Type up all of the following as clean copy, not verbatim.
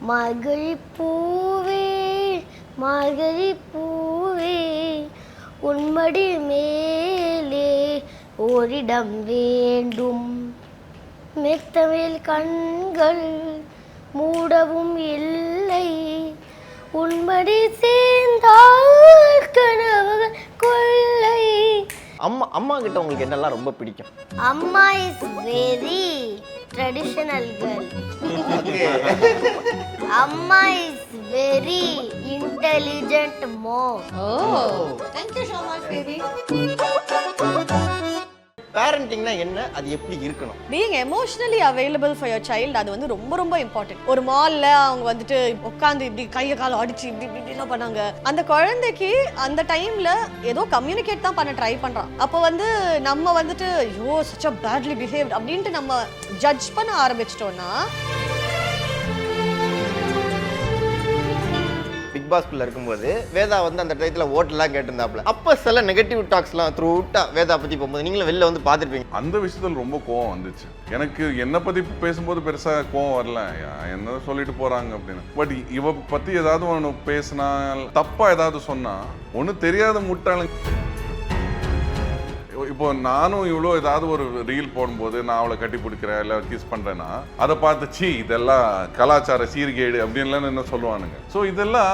மார்கழி பூவே மார்கழி பூவே உன்மடி மேலே ஓரிடம் வேண்டும். மெத்தமிழ் கண்கள் மூடவும் இல்லை உன்மடி சேர்ந்தால் கனவுகள் கொள்ளை. அம்மா கிட்ட உங்களுக்கு என்னெல்லாம் ரொம்ப பிடிக்கும்? அம்மா இஸ் வெரி ட்ரெடிஷனல் கேர்ள். அம்மா is very intelligent mom. Thank you so much baby. பேரண்டிங்னா என்ன, அது எப்படி இருக்கணும்? Being emotionally available for your child, அது வந்து ரொம்ப ரொம்ப இம்பார்ட்டன்ட். ஒரு மால்ல அவங்க வந்துட்டு உட்காந்து இப்படி கையை காலை அடிச்சு இப்படி இப்படிலாம் பண்ணாங்க. அந்த குழந்தைக்கு அந்த டைம்ல ஏதோ கம்யூனிகேட் தான் பண்ண ட்ரை பண்றான். அப்போ வந்து நம்ம வந்துட்டு ஐயோ சச் அ பேட்லி பிஹேவ்ட் அப்படின்ட்டு நம்ம ஜட்ஜ் பண்ண ஆரம்பிச்சிட்டோம்னா, பிக் பாஸ்குள்ள இருக்கும்போது வேதா வந்து அந்த டயத்துல ஓட்டெல்லாம் கேட்டிருந்தாப்ல. அப்ப சில நெகட்டிவ் டாக்ஸ்லாம் த்ரூ அவுட்டா வேதா பத்தி போகும்போது நீங்களும் வெளில வந்து பார்த்துருப்பீங்க. அந்த விஷயத்துல ரொம்ப கோவம் வந்துச்சு. எனக்கு என்னை பத்தி பேசும்போது பெருசா கோவம் வரல, என்ன சொல்லிட்டு போறாங்க அப்படின்னு. பட் இவ பத்தி ஏதாவது ஒன்று பேசினா, தப்பா ஏதாவது சொன்னா, ஒன்றும் தெரியாத முட்டாளுங்க. இப்போ நானும் இவ்வளோ ஏதாவது ஒரு ரீல் போடும்போது நான் அவளை கட்டி பிடிக்கிறேன் இல்லை கிஸ் பண்ணுறேன்னா, அதை பார்த்து சி இதெல்லாம் கலாச்சார சீர்கேடு அப்படின்லாம் என்ன சொல்லுவானுங்க. ஸோ இதெல்லாம்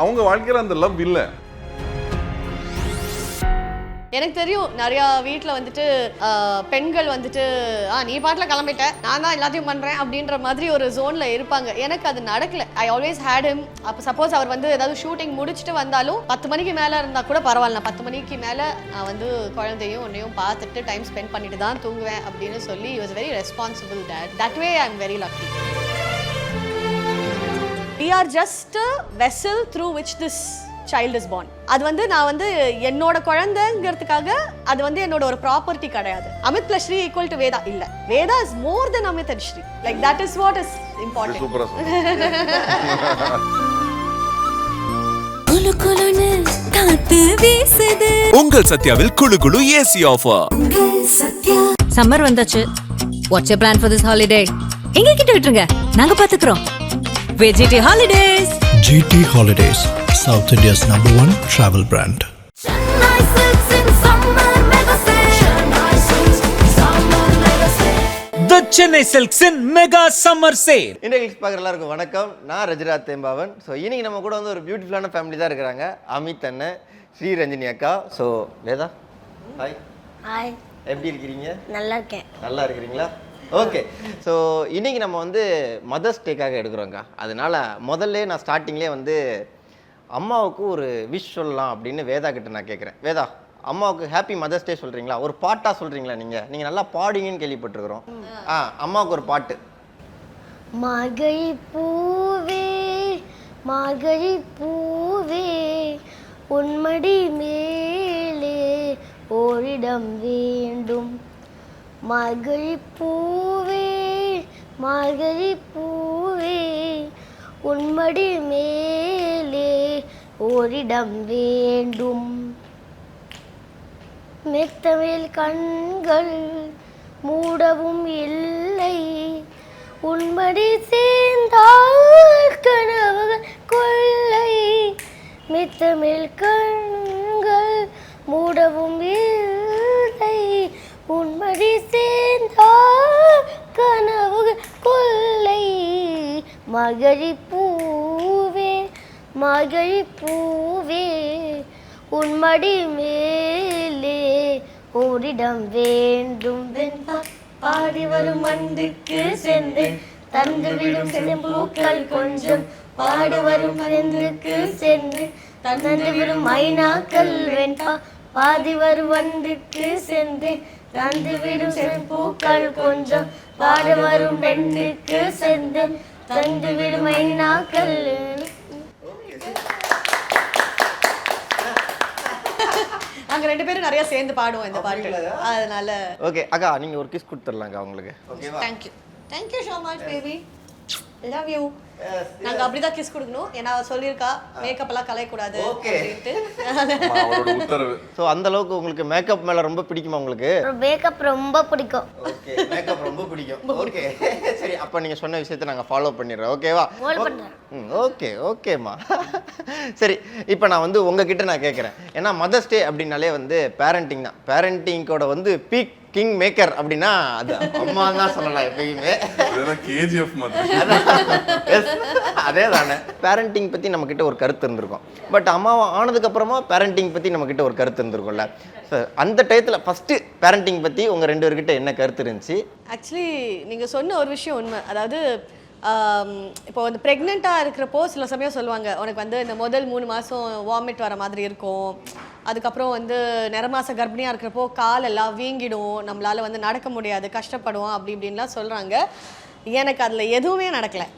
அவங்க வாழ்க்கையில் அந்த லவ் இல்லை. எனக்கு தெரியும் நிறையா வீட்டில் வந்துட்டு பெண்கள் வந்துட்டு நீ பாட்டில் கிளம்பிட்ட, நான் தான் எல்லாத்தையும் பண்ணுறேன் அப்படின்ற மாதிரி ஒரு ஜோனில் இருப்பாங்க. எனக்கு அது நடக்கல. I always hate him. அப்போ சப்போஸ் அவர் வந்து ஏதாவது ஷூட்டிங் முடிச்சுட்டு வந்தாலும் 10 மணிக்கு மேலே இருந்தால் கூட பரவாயில்ல, 10 மணிக்கு மேலே நான் வந்து குழந்தையும் உன்னையும் பார்த்துட்டு டைம் ஸ்பெண்ட் பண்ணிட்டு தான் தூங்குவேன் அப்படின்னு சொல்லி he was very responsible dad. That way I am very lucky. We are just a vessel through which this child is born. அது வந்து நான் வந்து என்னோட குழந்தைங்கிறதுக்காக அது வந்து என்னோட ஒரு ப்ராப்பர்ட்டி கிடையாது. Amit plus Sri equal to Veda இல்ல. Veda is more than Amit and Sri. Like that is what is important. சூப்பரா குளு குளுன்னு காத்து வீசுது. உங்கள் சத்யாவில் குளு குளு ஏசி ஆஃபர். சம்மர் வந்தாச்சு. What's your plan for this holiday? எங்க கிட்ட விட்டுருங்க, நாங்க பாத்துக்கிறோம். VGT Holidays. GT Holidays, South India's #1 travel brand. The Chennai Silks in Mega Summer Sale. இன்றைக்கு பார்க்குற எல்லாருக்கும் வணக்கம். நான் ரஜிராஜ் தேம்பாவன். ஸோ இன்னைக்கு நம்ம கூட வந்து ஒரு பியூட்டிஃபுல்லான ஃபேமிலி தான் இருக்கிறாங்க. அமித் அண்ணன், ஸ்ரீ ரஞ்சினி அக்கா. So Veda, hi. ஹாய், எப்படி இருக்கிறீங்க? நல்லா இருக்கேன். நல்லா இருக்கிறீங்களா? ஓகே. ஸோ இன்றைக்கி நம்ம வந்து மதர்ஸ் டேக்காக எடுக்கிறோங்க. அதனால் முதல்ல நான் ஸ்டார்டிங்லேயே வந்து அம்மாவுக்கு ஒரு விஷ் சொல்லலாம் அப்படின்னு வேதா கிட்ட நான் கேட்குறேன். வேதா, அம்மாவுக்கு ஹாப்பி மதர்ஸ் டே சொல்கிறீங்களா? ஒரு பாட்டாக சொல்கிறீங்களா? நீங்கள் நல்லா பாடுங்கன்னு கேள்விப்பட்டிருக்கிறோம். அம்மாவுக்கு ஒரு பாட்டு. மார்கழி பூவே மார்கழி பூவே உன்மடி மேலே ஓரிடம் வேண்டும். மார்கழி பூவே மார்கழி பூவே உன்மடி மேலே ஓரிடம் வேண்டும். மெத்தமிழ் கண்கள் மூடவும் இல்லை உன்மடி சேர்ந்தால் கனவுகள் கொள்ளை. மெத்தமிழ் கண்கள் மூடவும் இல்லை உன்மடி சேர்ந்தால் கனவுகள் கொள்ளை. மார்கழி பூவே மார்கழி பூவே உன்மடி மேலே ஓரிடம் வேண்டும். வெண்பா பாடி வரும் மண்டுக்கு சென்று தந்துவிடும் செம்பூக்கள் கொஞ்சம் பாடி வரும் மண்டுக்கு சென்று தந்துவிடும் மைனாக்கள். வெண்பா பாதி வரும் வண்டுக்கு சென்று தந்துவிடும் செம்பூக்கள் கொஞ்சம் பாடி வரும் பெண்ணுக்கு சென்று தந்துவிடும் மைனாக்கள். நாங்க ரெண்டு பேரும் நிறைய சேர்ந்து பாடுவோம் இந்த பாட்டு. அதனால ஓகே அக்கா, நீங்கள் ஒரு கிஸ் கொடுத்துடலாங்க அவங்களுக்கு. ஓகேவா? Thank you so much baby. Love you. நாங்க அப்படிதான் கிஸ் கொடுக்கணும். ஏன்னா சொல்லியிருக்கா மேக்கப் எல்லாம் கலையக்கூடாது அப்படின்ட்டு. அவரோட உத்தரவு. ஸோ அந்த அளவுக்கு உங்களுக்கு மேக்கப் மேல ரொம்ப பிடிக்குமா உங்களுக்கு? மேக்கப் ரொம்ப பிடிக்கும். ஓகே, மேக்கப் ரொம்ப பிடிக்கும். ஓகே சரி, அப்ப நீங்க சொன்ன விஷயத்தை நாங்க ஃபாலோ பண்ணிடுறோம். ஓகேவா? ஓகே ஓகேம்மா. சரி, இப்போ நான் வந்து உங்ககிட்ட நான் கேட்குறேன். ஏன்னா மதர்ஸ் டே அப்படின்னாலே வந்து பேரண்டிங் தான். பேரண்டிங்கோட வந்து பீக் கிங் மேக்கர் அப்படின்னா அது அம்மா தான் சொல்லலாம் எப்பயுமே. கேஜிஎஃப் மாதிரி. அதே தானே. பேரண்டிங் பற்றி நம்மக்கிட்ட ஒரு கருத்து இருந்திருக்கும். பட் அம்மாவை ஆனதுக்கப்புறமா பேரண்டிங் பற்றி நம்மக்கிட்ட ஒரு கருத்து இருந்திருக்கும்ல. ஸோ அந்த டயத்தில் ஃபஸ்ட்டு பேரண்டிங் பற்றி உங்கள் 2 பேர்கிட்ட என்ன கருத்து இருந்துச்சு? ஆக்சுவலி நீங்கள் சொன்ன ஒரு விஷயம் உண்மை. அதாவது இப்போ வந்து ப்ரெக்னெண்ட்டாக இருக்கிறப்போ சில சமயம் சொல்லுவாங்க, உனக்கு வந்து இந்த முதல் 3 மாதம் வாமிட் வர மாதிரி இருக்கும், அதுக்கப்புறம் வந்து நிறமாச கர்ப்பிணியாக இருக்கிறப்போ காலெல்லாம் வீங்கிடும், நம்மளால் வந்து நடக்க முடியாது, கஷ்டப்படுவோம் அப்படி இப்படின்லாம் சொல்கிறாங்க. எனக்கு அதில் எதுவுமே நடக்கலை.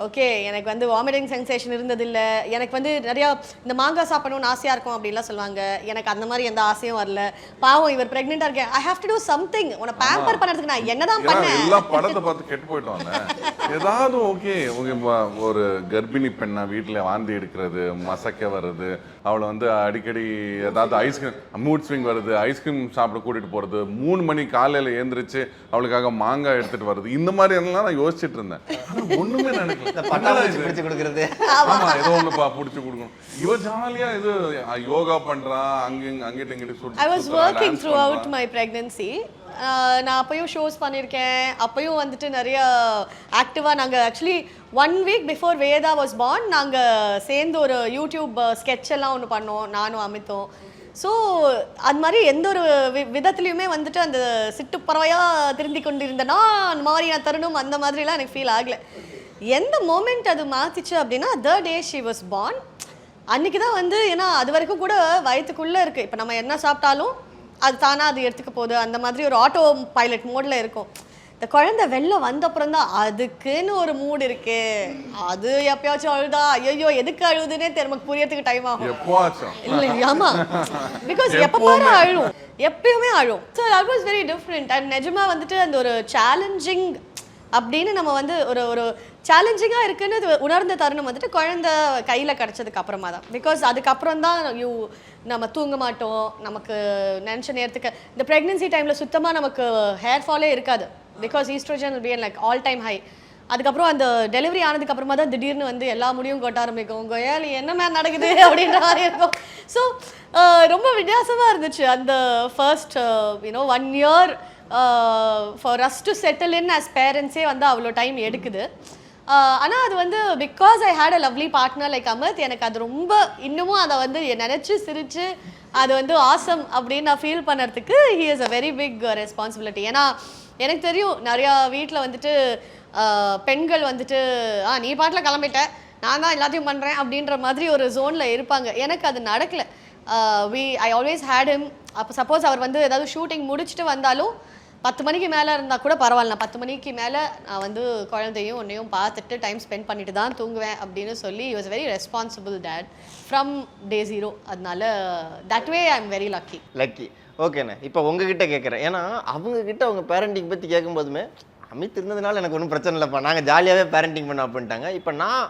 ஓகே, எனக்கு வந்து வாமிட்டிங் சென்சேஷன் இருந்ததில்லை. எனக்கு வந்து நிறையா இந்த மாங்காய் சாப்பிடணும்னு ஆசையாக இருக்கும் அப்படின்லாம் சொல்லுவாங்க. எனக்கு அந்த மாதிரி எந்த ஆசையும் வரல. பாவம் இவர் ப்ரெக்னெண்ட்டாக இருக்கேன், I have to do something, உன்னை பேம்பர் பண்ணுறதுக்கு நான் என்னதான் பண்ணேன். எல்லா படத்தை பார்த்து கெட்டு போயிட்டோம். ஏதாவது ஓகே ஒரு கர்ப்பிணி பெண்ணா வீட்டில் வாந்தி எடுக்கிறது, மசக்க வருது, அவளை வந்து அடிக்கடி ஏதாவது ஐஸ்கிரீம் மூட் ஸ்விங் வருது, ஐஸ்கிரீம் சாப்பிட கூட்டிட்டு போறது, 3 மணி காலையில் ஏந்திரிச்சு அவளுக்காக மாங்காய் எடுத்துட்டு வருது, இந்த மாதிரி எல்லாம் நான் யோசிச்சுட்டு இருந்தேன். ஒண்ணுமே நினைக்கல. பிடிச்சு கொடுக்கறது, ஆமா ஏதோ ஒண்ணு பிடிச்சு கொடுக்கணும். இவ ஜாலியா இது யோகா பண்றா, அங்கிட்டு இங்கிட்டு. I was working throughout my pregnancy. நான் அப்பயும் ஷோஸ் பண்ணியிருக்கேன். அப்பயும் வந்துட்டு நிறைய ஆக்டிவாக நாங்கள் actually 1 week before Veda was born நாங்கள் சேர்ந்து ஒரு யூடியூப் ஸ்கெட்ச் எல்லாம் ஒன்று பண்ணோம், நானும் அமித்தும். ஸோ அது மாதிரி எந்த ஒரு விதத்துலையுமே வந்துட்டு அந்த சிட்டு பறவையாக திருந்தி கொண்டிருந்தேன்னா அந்த மாதிரியான தருணம் அந்த மாதிரிலாம் எனக்கு ஃபீல் ஆகலை. எந்த மோமெண்ட் அது மாற்றிச்சு அப்படின்னா the day she was born, அன்றைக்கி தான் வந்து, ஏன்னா அது வரைக்கும் கூட வயிற்றுக்குள்ளே இருக்குது, இப்போ நம்ம என்ன சாப்பிட்டாலும் அது தானாக அது எடுத்துக்க போகுது, அந்த மாதிரி ஒரு ஆட்டோ பைலட் மோடில் இருக்கும். இந்த குழந்தை வெளில வந்தப்புறம் தான் அதுக்குன்னு ஒரு மூடு இருக்கு. அது எப்பயாச்சும் அழுதா, ஐயோ எதுக்கு அழுதுன்னே நமக்கு புரியறதுக்கு டைம் ஆகும். இல்லை ஆமாம், பிகாஸ் எப்போ பாரு அழும், எப்பயுமே அழும். So that was very different. And நிஜமாக வந்துட்டு அந்த ஒரு சேலஞ்சிங் அப்படின்னு நம்ம வந்து ஒரு ஒரு சேலஞ்சிங்காக இருக்குன்னு உணர்ந்த தருணம் வந்துட்டு குழந்தை கையில் கிடச்சதுக்கு அப்புறமா தான். பிகாஸ் அதுக்கப்புறம் தான் நம்ம தூங்க மாட்டோம், நமக்கு நினச்ச நேரத்துக்கு இந்த ப்ரெக்னென்சி டைமில் சுத்தமாக நமக்கு ஹேர் ஃபாலே இருக்காது. Because estrogen will be like all time high. அதுக்கப்புறம் அந்த டெலிவரி ஆனதுக்கு அப்புறமா தான் திடீர்னு வந்து எல்லா முடியும் கொட்ட ஆரம்பிக்கும், கொயாலி என்ன மாதிரி நடக்குது அப்படின்ற மாதிரி இருக்கும். ஸோ ரொம்ப வித்தியாசமாக இருந்துச்சு அந்த first 1 year for us to settle in us பேரண்ட்ஸே வந்து அவ்வளோ டைம் எடுக்குது. ஆனால் அது வந்து because I had a lovely partner like Amit, எனக்கு அது ரொம்ப இன்னமும் அதை வந்து நினச்சி சிரித்து அது வந்து ஆசம் அப்படின்னு நான் ஃபீல் பண்ணுறதுக்கு he is a very big responsibility. ஏன்னா எனக்கு தெரியும் நிறையா வீட்டில் வந்துட்டு பெண்கள் வந்துட்டு நீ பாட்டில் கிளம்பிட்ட, நான் தான் எல்லாத்தையும் பண்ணுறேன் அப்படின்ற மாதிரி ஒரு ஜோனில் இருப்பாங்க. எனக்கு அது நடக்கலை. I always hate him. அப்போ சப்போஸ் அவர் வந்து ஏதாவது ஷூட்டிங் முடிச்சுட்டு வந்தாலும் 10 மணிக்கு மேலே இருந்தால் கூட பரவாயில்ல, 10 மணிக்கு மேலே நான் வந்து குழந்தையும் உன்னையும் பார்த்துட்டு டைம் ஸ்பெண்ட் பண்ணிட்டு தான் தூங்குவேன் அப்படின்னு சொல்லி he was a very responsible dad from day 0. அதனால that way I am very lucky. ஓகேண்ணே. இப்போ உங்ககிட்ட கேட்குறேன், ஏன்னா அவங்கக்கிட்ட அவங்க பேரண்டிங் பற்றி கேட்கும்போதுமே அமித் இருந்ததுனால எனக்கு ஒன்றும் பிரச்சனை இல்லைப்பா, நாங்கள் ஜாலியாகவே பேரண்டிங் பண்ண அப்படின்ட்டாங்க. இப்போ நான்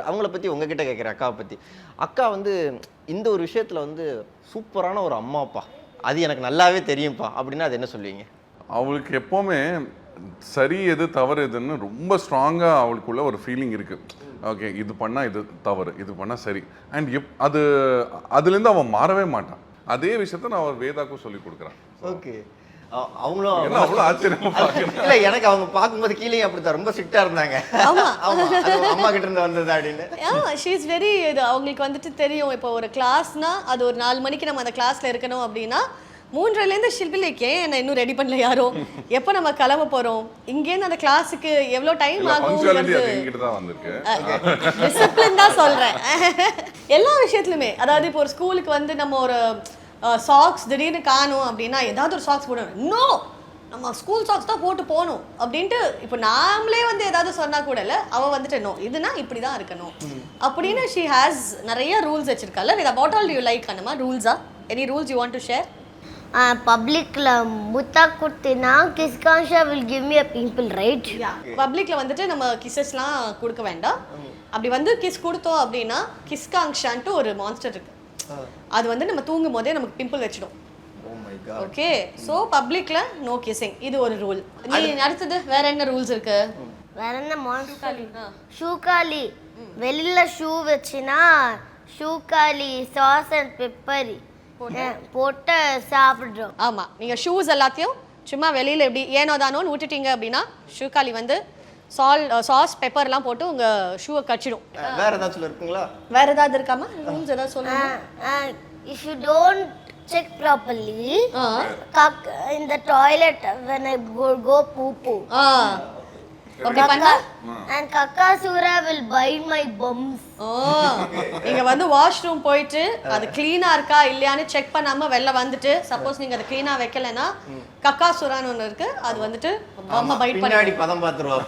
அவங்கள பற்றி உங்ககிட்ட கேட்குறேன், அக்காவை பற்றி. அக்கா வந்து இந்த ஒரு விஷயத்தில் வந்து சூப்பரான ஒரு அம்மாப்பா, அது எனக்கு நல்லாவே தெரியும்ப்பா அப்படின்னா அது என்ன சொல்லுவீங்க? அவளுக்கு எப்போவுமே சரி எது தவறு எதுன்னு ரொம்ப ஸ்ட்ராங்காக அவளுக்குள்ள ஒரு ஃபீலிங் இருக்குது. ஓகே இது பண்ணால் இது தவறு, இது பண்ணால் சரி. அண்ட் அதுலேருந்து அவன் மாறவே மாட்டான். அதே விஷயத்த நான் அவர் வேதாக்கும் சொல்லி கொடுக்குறேன். ஓகே, அவங்களும் அவ்வளோ ஆச்சரியமா இல்லை, எனக்கு அவங்க பார்க்கும்போது கீழே அப்படித்தான் ரொம்ப ஸ்ட்ரிக்டாக இருந்தாங்க. அம்மா கிட்ட இருந்து வந்தது அப்படின்னு. ஷீ இஸ் வெரி இது அவங்களுக்கு வந்துட்டு தெரியும். இப்போ ஒரு கிளாஸ்னா அது ஒரு 4 மணிக்கு நம்ம அந்த கிளாஸில் இருக்கணும் அப்படின்னா 3:30 ஷில்பிலேக்கே என்ன இன்னும் ரெடி பண்ணல யாரோ, எப்போ நம்ம கிளம்ப போகிறோம், இங்கேருந்து அந்த கிளாஸுக்கு எவ்வளோ டைம் ஆகும், டிசிப்ளின் தான் சொல்கிறேன் எல்லா விஷயத்துலையுமே. அதாவது இப்போ ஒரு ஸ்கூலுக்கு வந்து நம்ம ஒரு சாக்ஸ் திடீர்னு காணும் அப்படின்னா ஏதாவது ஒரு சாக்ஸ் போடணும், இன்னும் நம்ம ஸ்கூல் சாக்ஸ் தான் போட்டு போகணும் அப்படின்ட்டு இப்போ நாமளே வந்து ஏதாவது சொன்னால் கூட இல்லை, அவள் வந்துட்டு நோ இதுனா இப்படி தான் இருக்கணும் அப்படின்னு ஷீ ஹேஸ் நிறைய ரூல்ஸ் வச்சிருக்காள். With what all you like அண்ணமா ரூல்ஸா? Any rules you want to share? பப்ளிக்ல முத்தா குத்தினா கிஸ்கான்ஷா will give me a pimple, right? பப்ளிக்ல வந்துட்டு நம்ம கிசஸ்லாம் கொடுக்க வேண்டாம். அப்படி வந்து கிஸ் கொடுத்தோம் அப்படின்னா கிஸ்காங்ஷான்ட்டு ஒரு மான்ஸ்டர் இருக்கு. அது வந்து நம்ம தூங்கும் போதே நமக்கு பிம்பிள் வச்சிடும். ஓகே, ஸோ பப்ளிக்ல நோ கிஸ்ஸிங், இது ஒரு ரூல். நீ அடுத்தது வேற என்ன ரூல்ஸ் இருக்கு? வேற என்ன மான்ஸ்டர்? ஷூகாலி. வெளியில ஷூ வச்சினா ஷூகாலி சாஸ் அண்ட் பெப்பர் போட்டு சாப்பிடுறோம். ஆமா, நீங்க ஷூஸ் எல்லாத்தையும் சும்மா வெளியில எப்படி ஏனோ தானோன்னு விட்டுட்டீங்க அப்படின்னா ஷூகாலி வந்து சாஸ் பெப்பர்லாம் போட்டு உங்க ஷூவை கடிச்சிடும். வேற ஏதாச்சும் இருக்குங்களா? வேற ஏதாவது இருக்காமா ரூல்ஸ் ஏதாவது சொல்லுங்க. If you don't check properly, in the toilet when I go poo poo, அப்படி பண்ணா and kakasura will bite my bums. நீங்க வந்து வாஷ்ரூம் போயிட்டு அது க்ளீனா இருக்கா இல்லையான்னு செக் பண்ணாம வெளில வந்துட்டு சப்போஸ் நீங்க அதை க்ளீனா வைக்கலனா கக்காசுரான்னு ஒன்று இருக்கு, அது வந்துட்டு பம்மை பைட் பின்னாடி பதம் பார்த்துருவாங்க,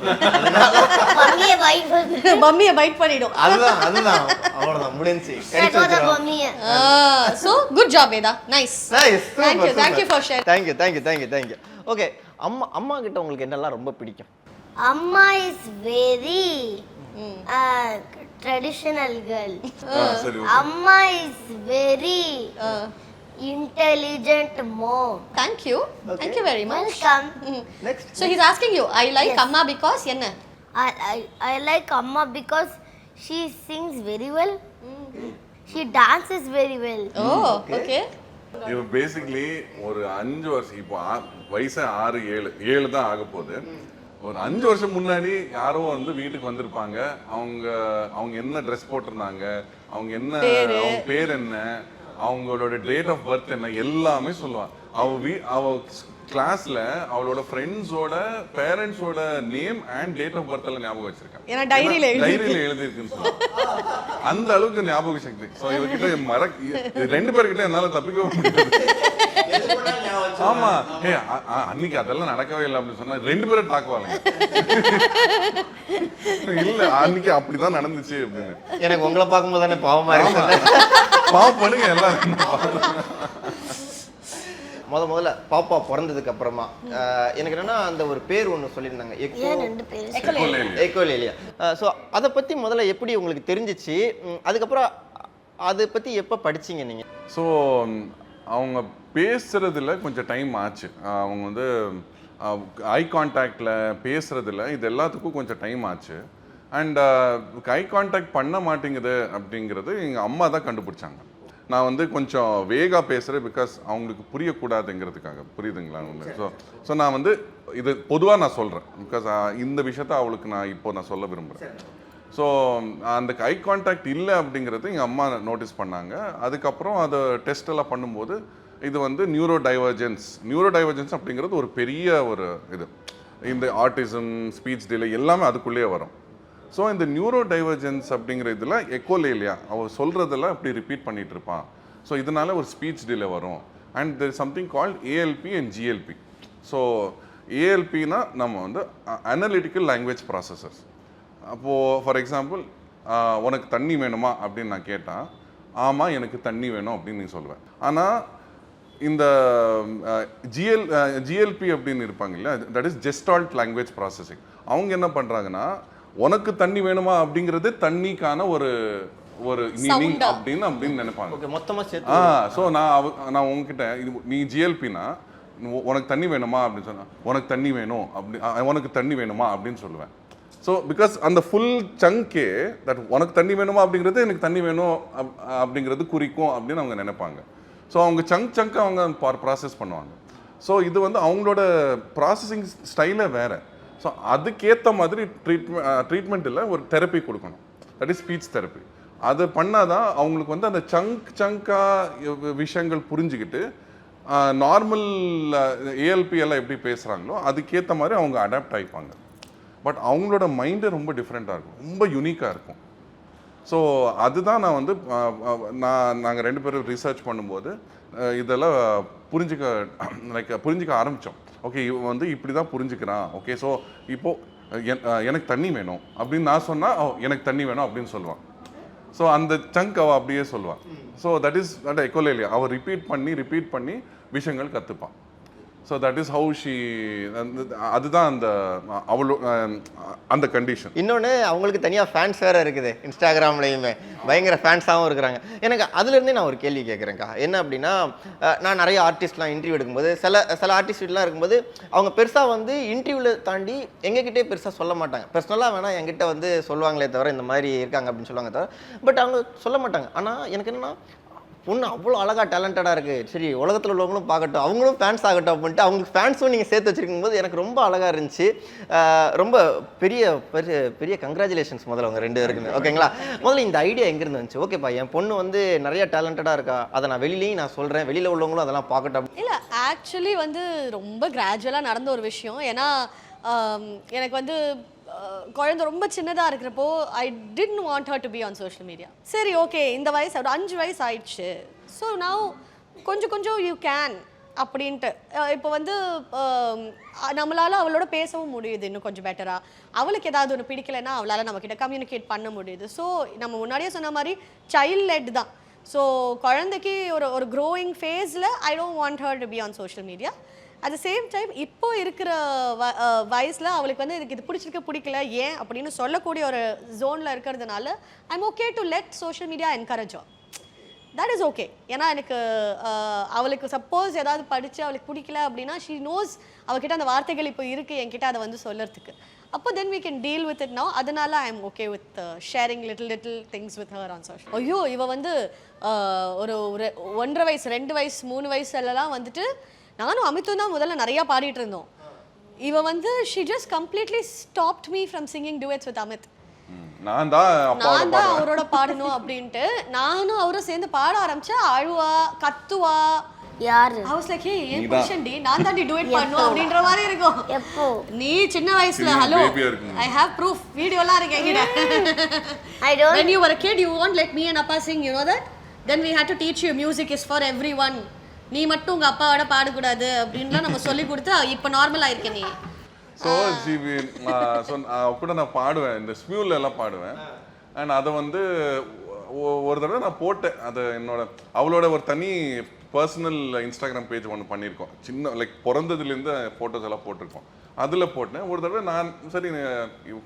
பம்மியை பைட் பண்ணிடும். அதுதான் அவ்வளவுதான் முடிஞ்சு. So good job Veda, nice. Thank you for sharing. Thank you. Okay, அம்மா கிட்ட உங்களுக்கு என்னெல்லாம் ரொம்ப பிடிக்கும்? Amma is very traditional girl. Amma is very intelligent mom. Thank you very much. Welcome. Next. So he's asking you, I like Amma because என்ன? I like Amma because she sings very well. She dances very well. Oh, okay. இவ basically ஒரு 5 வருஷம், இப்போ வயசு 6 7 தான் ஆக போகுது. ஒரு 5 வருஷம் முன்னாடி யாரோ வந்து வீட்டுக்கு வந்திருப்பாங்க, அவங்க என்ன ட்ரெஸ் போட்டிருந்தாங்க, அவங்க பேர் என்ன, அவங்களோட டேட் ஆஃப் பர்த் என்ன, எல்லாமே சொல்லுவான். அவ கிளாஸ்ல அவளோட ஃப்ரெண்ட்ஸோட பேரண்ட்ஸோட name and date of birth எல்லாம் ஞாபகம் வச்சிருக்கேன். ஏன்னா டைரியில எழுதிருக்குன்னு சொல்லுவாங்க. அந்த அளவுக்கு ஞாபக சக்தி. ஸோ இவகிட்ட 2 பேர்கிட்ட என்னால தப்பிக்க முடியாது. ஆமா, அன்னைக்கு அதெல்லாம் நடக்கவே இல்லை அப்படின்னு சொன்னா 2 பேரும் தாக்குவாங்க. இல்ல அன்னைக்கு அப்படிதான் நடந்துச்சு அப்படின்னு. எனக்கு உங்களை பார்க்கும்போது தானே பாவமா இருக்கு. பாவம் பண்ணுங்க எல்லாரும். முதல்ல பாப்பா பிறந்ததுக்கு அப்புறமா எனக்கு என்னன்னா அந்த ஒரு பேர் ஒன்று சொல்லியிருந்தாங்க, எக்கோலேலியா. ஸோ அதை பற்றி முதல்ல எப்படி உங்களுக்கு தெரிஞ்சிச்சு, அதுக்கப்புறம் அதை பற்றி எப்போ படிச்சிங்க நீங்கள்? ஸோ அவங்க பேசுறதுல கொஞ்சம் டைம் ஆச்சு. அவங்க வந்து ஐ கான்டாக்டில் பேசுறதுல இது எல்லாத்துக்கும் கொஞ்சம் டைம் ஆச்சு. அண்ட் ஐ கான்டாக்ட் பண்ண மாட்டேங்குது அப்படிங்கிறது எங்கள் அம்மா தான் கண்டுபிடிச்சாங்க. நான் வந்து கொஞ்சம் வேகா பேசுகிறேன் பிகாஸ் அவங்களுக்கு புரியக்கூடாதுங்கிறதுக்காக. புரியுதுங்களா உங்களுக்கு? ஸோ நான் வந்து இது பொதுவாக நான் சொல்கிறேன் பிகாஸ் இந்த விஷயத்த அவளுக்கு நான் சொல்ல விரும்புகிறேன். ஸோ அந்த ஐ கான்டாக்ட் இல்லை அப்படிங்கிறது எங்கள் அம்மா நோட்டீஸ் பண்ணாங்க. அதுக்கப்புறம் அதை டெஸ்ட் எல்லாம் பண்ணும்போது இது வந்து நியூரோ டைவர்ஜென்ஸ் அப்படிங்கிறது ஒரு பெரிய ஒரு இது. இந்த ஆட்டிசம், ஸ்பீச் டிலே எல்லாமே அதுக்குள்ளேயே வரும். ஸோ இந்த நியூரோ டைவர்ஜென்ஸ் அப்படிங்கிற இதில் எக்கோலேலியா அவள் சொல்கிறதெல்லாம் அப்படி ரிப்பீட் பண்ணிகிட்டு இருப்பான். ஸோ இதனால ஒரு ஸ்பீச் டிலே வரும். And there is something called ALP and GLP. So ஏஎல்பினா நம்ம வந்து அனலிட்டிக்கல் லாங்குவேஜ் ப்ராசஸர்ஸ். அப்போது ஃபார் எக்ஸாம்பிள் உனக்கு தண்ணி வேணுமா அப்படின்னு நான் கேட்டால் ஆமாம் எனக்கு தண்ணி வேணும் அப்படின்னு நீ சொல்லுவேன். ஆனால் இந்த ஜிஎல்பி அப்படின்னு இருப்பாங்க இல்லையா, தட் இஸ் ஜெஸ்டால்ட் லாங்குவேஜ் ப்ராசஸிங். அவங்க என்ன பண்ணுறாங்கன்னா உனக்கு தண்ணி வேணுமா அப்படிங்கிறது தண்ணிக்கான ஒரு மீனிங் அப்படின்னு நினைப்பாங்க மொத்தமாக சேர்த்து. ஸோ நான் உங்ககிட்ட நீ ஜிஎல்பினா உனக்கு தண்ணி வேணுமா அப்படின்னு சொன்னா உனக்கு தண்ணி வேணும் உனக்கு தண்ணி வேணுமா அப்படின்னு சொல்லுவேன். ஸோ பிகாஸ் அந்த ஃபுல் சங்கே தட் உனக்கு தண்ணி வேணுமா அப்படிங்கிறது எனக்கு தண்ணி வேணும் அப்படிங்கிறது குறிக்கும் அப்படின்னு அவங்க நினைப்பாங்க. ஸோ அவங்க சங்காக அவங்க ப்ராசஸ் பண்ணுவாங்க. ஸோ இது வந்து அவங்களோட ப்ராசஸிங் ஸ்டைலே வேறு. ஸோ அதுக்கேற்ற மாதிரி ட்ரீட்மெண்ட்டில் ஒரு தெரப்பி கொடுக்கணும், தட் இஸ் ஸ்பீச் தெரப்பி. அது பண்ணால் தான் அவங்களுக்கு வந்து அந்த சங்காக விஷயங்கள் புரிஞ்சுக்கிட்டு நார்மல் ஏஎல்பி எல்லாம் எப்படி பேசுகிறாங்களோ அதுக்கேற்ற மாதிரி அவங்க அடாப்ட் ஆகிப்பாங்க. பட் அவங்களோட மைண்டு ரொம்ப டிஃப்ரெண்ட்டாக இருக்கும், ரொம்ப யூனிக்காக இருக்கும். ஸோ அதுதான் நான் வந்து நாங்கள் 2 பேரும் ரிசர்ச் பண்ணும்போது இதெல்லாம் புரிஞ்சிக்க ஆரம்பித்தோம். ஓகே இவன் வந்து இப்படி தான் புரிஞ்சுக்கிறான். ஓகே ஸோ இப்போது எனக்கு தண்ணி வேணும் அப்படின்னு நான் சொன்னால் எனக்கு தண்ணி வேணும் அப்படின்னு சொல்லுவான். ஸோ அந்த சங்க் அவள் அப்படியே சொல்லுவாள். ஸோ தட் இஸ் அந்த எக்கோலேலியா. அவள் ரிப்பீட் பண்ணி விஷயங்கள் கற்றுப்பான். So that is how she, அதுதான் அந்த அந்த கண்டிஷன். இன்னொன்று அவங்களுக்கு தனியாக ஃபேன்ஸ் வேறு இருக்குது, இன்ஸ்டாகிராம்லேயுமே பயங்கர ஃபேன்ஸாகவும் இருக்கிறாங்க. எனக்கு அதுலேருந்தே நான் ஒரு கேள்வி கேட்குறேன்க்கா. என்ன அப்படின்னா, நான் நிறைய ஆர்டிஸ்ட்லாம் இன்டர்வியூ எடுக்கும்போது சில ஆர்டிஸ்ட்லாம் இருக்கும்போது அவங்க பெருசாக வந்து இன்டர்வியூவில் தாண்டி எங்ககிட்டே பெருசாக சொல்ல மாட்டாங்க. பர்சனலாக வேணால் என்கிட்ட வந்து சொல்லுவாங்களே தவிர இந்த மாதிரி இருக்காங்க அப்படின்னு சொல்லுவாங்க தவிர, பட் அவங்க சொல்ல மாட்டாங்க. ஆனால் எனக்கு என்னென்னா, பொண்ணு அவ்வளோ அழகாக டேலண்டடாக இருக்குது, சரி உலகத்தில் உள்ளவங்களும் பார்க்கட்டும், அவங்களும் ஃபேன்ஸ் ஆகட்டும் அப்படின்ட்டு அவங்களுக்கு ஃபேன்ஸும் நீங்கள் சேர்த்து வச்சுருக்கும் போது எனக்கு ரொம்ப அழகாக இருந்துச்சு. ரொம்ப பெரிய பெரிய பெரிய கங்க்ராச்சுலேஷன்ஸ் முதல்ல அவங்க 2 பேருக்குமே. ஓகேங்களா? முதல்ல இந்த ஐடியா எங்கேருந்து வந்துச்சு? ஓகேப்பா, என் பொண்ணு வந்து நிறைய டேலண்டடாக இருக்கா, அதை நான் வெளியிலையும் நான் சொல்கிறேன், வெளியில் உள்ளவங்களும் அதெல்லாம் பார்க்கட்டும். இல்லை, ஆக்சுவலி வந்து ரொம்ப கிராஜுவலாக நடந்த ஒரு விஷயம். ஏன்னா எனக்கு வந்து குழந்தை ரொம்ப சின்னதாக இருக்கிறப்போ I didn't want her to be on social media. சரி, ஓகே, இந்த வயசு ஒரு 5 வயசு ஆயிடுச்சு. ஸோ நான் கொஞ்சம் யூ கேன் அப்படின்ட்டு இப்போ வந்து நம்மளால் அவளோட பேசவும் முடியுது இன்னும் கொஞ்சம் பெட்டராக. அவளுக்கு ஏதாவது ஒன்று பிடிக்கலைன்னா அவளால் நம்மக்கிட்ட கம்யூனிகேட் பண்ண முடியுது. ஸோ நம்ம முன்னாடியே சொன்ன மாதிரி சைல்ட் லெட் தான். ஸோ குழந்தைக்கு ஒரு க்ரோயிங் ஃபேஸில் I don't want her to be on social media. At the same time இப்போ இருக்கிற வயசில் அவளுக்கு வந்து இதுக்கு இது பிடிக்கல ஏன் அப்படின்னு சொல்லக்கூடிய ஒரு ஜோனில் இருக்கிறதுனால I'm okay to let social media encourage her. That is okay. ஏன்னா எனக்கு அவளுக்கு சப்போஸ் ஏதாவது படித்து அவளுக்கு பிடிக்கல அப்படின்னா ஷீ நோஸ் அவகிட்ட அந்த வார்த்தைகள் இப்போ இருக்குது என்கிட்ட அதை வந்து சொல்கிறதுக்கு. அப்போ தென் we can deal with it now. அதனால I am okay with sharing little things with her on social. ஐயோ, இவ வந்து ஒரு 1.5 வயசு 2 வயசு 3 வயசுலலாம் வந்துட்டு நானும் அமித்தும் தான் முதல்ல நிறையா பாடிட்டு இருந்தோம். இவ வந்து she just completely stopped me from singing duets with Amit. நான் தான் அவரோட பாடணும் அப்படின்ட்டு நானும் அவரும் சேர்ந்து பாட ஆரம்பிச்சா அழுவா, கத்துவா. யாரு? I was like, hey, ஏன் புருஷன்டி, நான் தாண்டி duet பண்ணணும் அப்படின்ற மாதிரி இருக்கும். எப்போ? நீ சின்ன வயசுல. ஹலோ, I have proof, வீடியோலாம் இருக்கு என்கிட்ட. I don't. When you were a kid, you won't let me and Appa sing, you know that? Then we had to teach you music is for everyone. நீ மட்டும் உங்கள் அப்பாவோட பாடக்கூடாது அப்படின்லாம் நம்ம சொல்லி கொடுத்து இப்போ நார்மல் ஆயிருக்க நீ. ஸோ கூட நான் பாடுவேன், இந்த ஸ்மியூல எல்லாம் பாடுவேன். அண்ட் அதை வந்து ஒரு தடவை நான் போட்டேன். அதை அவளோட ஒரு தனி பர்சனல் இன்ஸ்டாகிராம் பேஜ் ஒன்று பண்ணியிருக்கோம். சின்ன லைக் பிறந்ததுலேருந்து ஃபோட்டோஸ் எல்லாம் போட்டிருக்கோம். அதில் போட்டேன். ஒரு தடவை நான் சரி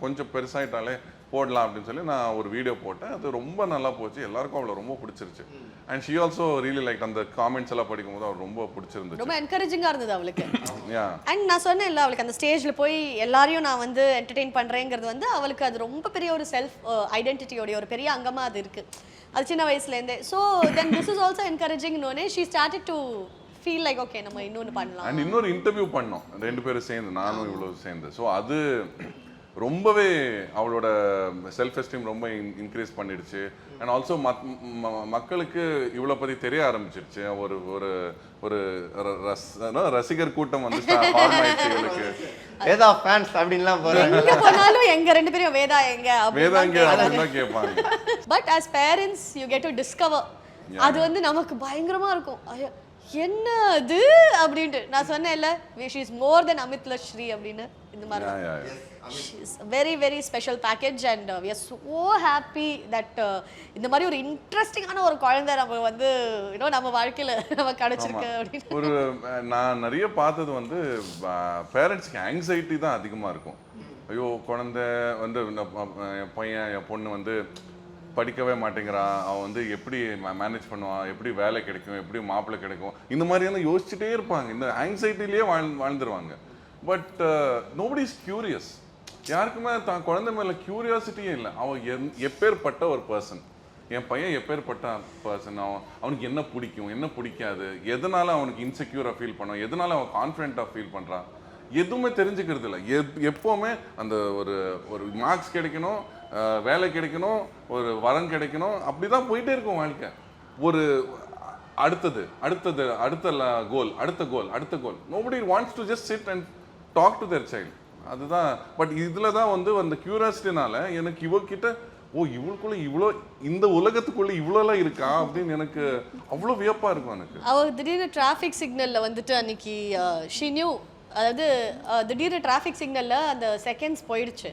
கொஞ்சம் பெருசாகிட்டாலே போடலாம் அப்படின்னு சொல்லி நான் ஒரு வீடியோ போட்டேன். அது ரொம்ப நல்லா போச்சு, எல்லாருக்கும் அவளை ரொம்ப பிடிச்சிருச்சு. And she also really like அந்த காமெண்ட்ஸ் எல்லாம் படிக்கும்போது அவள் ரொம்ப பிடிச்சிருந்துச்சு, ரொம்ப என்கரேஜிங்காக இருந்தது அவளுக்கு. அண்ட் நான் சொன்னேன் இல்லை, அவளுக்கு அந்த ஸ்டேஜில் போய் எல்லாரையும் நான் வந்து என்டர்டெயின் பண்ணுறேங்கிறது வந்து அவளுக்கு அது ரொம்ப பெரிய ஒரு செல்ஃப் ஐடென்டிட்டியோடைய ஒரு பெரிய அங்கமாக அது இருக்குது, அது சின்ன வயசுலேருந்தே. So then this is also என்கரேஜிங்னு she started to feel like okay நம்ம இன்னொன்று பண்ணலாம். அண்ட் இன்னொரு இன்டர்வியூ பண்ணோம் 2 பேரும் சேர்ந்து, நானும் இவ்வளோ சேர்ந்து. ஸோ அது ரொம்பவே அவளோட செல்ஃப் எஸ்டீம் ரொம்ப இன்க்ரீஸ் பண்ணிடுச்சு. அண்ட் ஆல்சோ மக்களுக்கு இவ்வளோ பற்றி தெரிய ஆரம்பிச்சிருச்சு. ஒரு ஒரு ஒரு ரசிகர் கூட்டம் வந்து ஃபார்ம் ஆயிடுச்சு இவளுக்கு. வேதா ஃபேன்ஸ் அப்படின்லாம் போறாங்க. எங்க போனாலும் எங்க 2 பேரும் வேதா எங்க அப்படின்னு கேட்பாங்க. But as parents you get to discover. அது வந்து நமக்கு பயங்கரமா இருக்கும். என்ன அது அப்படின்ட்டு நான் சொன்னேன்ல, she is more than Amit Lashri அப்படின்னு. இந்த மாதிரி she is a very very special package and we are so happy that இந்த மாதிரி ஒரு இன்ட்ரெஸ்டிங்கான ஒரு குழந்தை நம்ம வந்து நம்ம வாழ்க்கையில நம்ம கிடைச்சிருக்கு அப்படின்னு. ஒரு நான் நிறைய பார்த்தது வந்து பேரண்ட்ஸ்க்கு ஆங்ஸைட்டி தான் அதிகமாக இருக்கும். ஐயோ, குழந்தை வந்து என் பையன் என் பொண்ணு வந்து படிக்கவே மாட்டேங்கிறான், அவன் வந்து எப்படி மேனேஜ் பண்ணுவான், எப்படி வேலை கிடைக்கும், எப்படி மாப்பிள்ளை கிடைக்கும், இந்த மாதிரியான யோசிச்சுட்டே இருப்பாங்க. இந்த ஆங்ஸைட்டிலேயே வாழ்ந்துருவாங்க. But nobody is curious. யாருக்குமே தான் குழந்தை மேலே கியூரியாசிட்டியே இல்லை. அவன் எப்பேற்பட்ட ஒரு பர்சன், என் பையன் எப்பேற்பட்ட பர்சன், அவனுக்கு என்ன பிடிக்கும், என்ன பிடிக்காது, எதனால அவனுக்கு இன்செக்யூராக ஃபீல் பண்ணுவான், எதனால அவன் கான்ஃபிடென்ட்டாக ஃபீல் பண்ணுறான், எதுவுமே தெரிஞ்சுக்கிறது இல்லை. எப்போவுமே அந்த ஒரு மார்க்ஸ் கிடைக்கணும், வேலை கிடைக்கணும், ஒரு வரம் கிடைக்கணும், அப்படிதான் போயிட்டே இருக்கும் வாழ்க்கை. ஒரு அடுத்த goal. Nobody wants to just sit and talk to their child. அதுதான். பட் இதில் தான் வந்து அந்த கியூரியாசிட்டினால எனக்கு இவகிட்ட இவளுக்குள்ள இவ்வளோ, இந்த உலகத்துக்குள்ள இவ்வளோலாம் இருக்கா அப்படின்னு எனக்கு அவ்வளோ வியப்பாக இருக்கும். எனக்கு அவள் திடீர்னு டிராஃபிக் சிக்னலில் வந்துட்டு அன்னைக்கு ஷி நியூ, அதாவது திடீர்னு டிராஃபிக் சிக்னலில் அந்த செகண்ட்ஸ் போயிடுச்சு.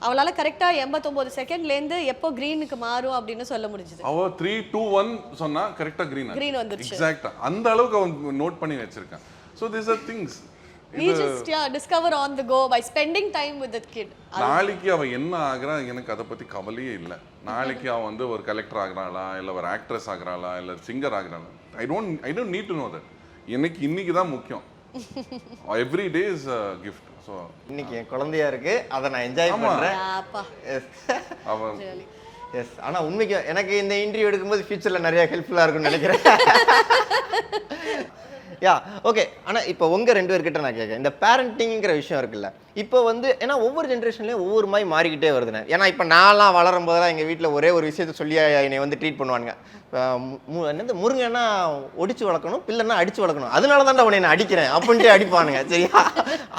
அவளால கரெக்டா 89 செகண்ட்லேருந்து எப்போ கிரீனுக்கு மாறும் அப்படின்னு சொல்ல முடிஞ்சது. அவ 3 2 1 சொன்னா கரெக்டா கிரீன் வந்துருச்சு. எக்ஸாக்ட்டா அந்த அளவுக்கு அவன் நோட் பண்ணி வச்சிருக்கான். So these are things we just discover on the go by spending time with that kid. நாளைக்கு அவ என்ன ஆகுறா எனக்கு அதை பத்தி கவலையே இல்லை. நாளைக்கு அவ வந்து ஒரு கலெக்டர் ஆகுறாளா இல்ல ஒரு ஆக்ட்ரஸ் ஆகுறாளா இல்ல சிங்கர் ஆகுறாளா, I don't need to know that. எனக்கு இன்னைக்கு தான் முக்கியம். Every day is a gift. So இன்னைக்கு என் குழந்தையா இருக்கு, அதை நான் என்ஜாய் பண்றேன். அப்பா அவ எஸ். ஆனா உண்மைக்கு எனக்கு இந்த இன்டர்வியூ எடுக்கும்போது ஃபியூச்சர்ல நிறைய ஹெல்ப்ஃபுல்லா இருக்கும்னு நினைக்கிறேன். Yeah okay. ஆனால் இப்போ உங்கள் 2 பேர்கிட்ட நான் கேட்குறேன், இந்த பேரண்டிங்கிற விஷயம் இருக்குல்ல, இப்போ வந்து ஏன்னா ஒவ்வொரு ஜென்ரேஷன்லேயும் ஒவ்வொரு மாதிரி மாறிக்கிட்டே வருதுண்ணே. ஏன்னா இப்போ நான்லாம் வளரும் போதெல்லாம் எங்கள் வீட்டில் ஒரே ஒரு விஷயத்த சொல்லி என்னை வந்து ட்ரீட் பண்ணுவானுங்க. என்னது முருங்கன்னா ஒடிச்சு வளர்க்கணும், பிள்ளைன்னா அடிச்சு வளர்க்கணும், அதனால தான் அவனை என்ன அடிக்கிறேன் அப்படின்ட்டு அடிப்பானுங்க. சரியா?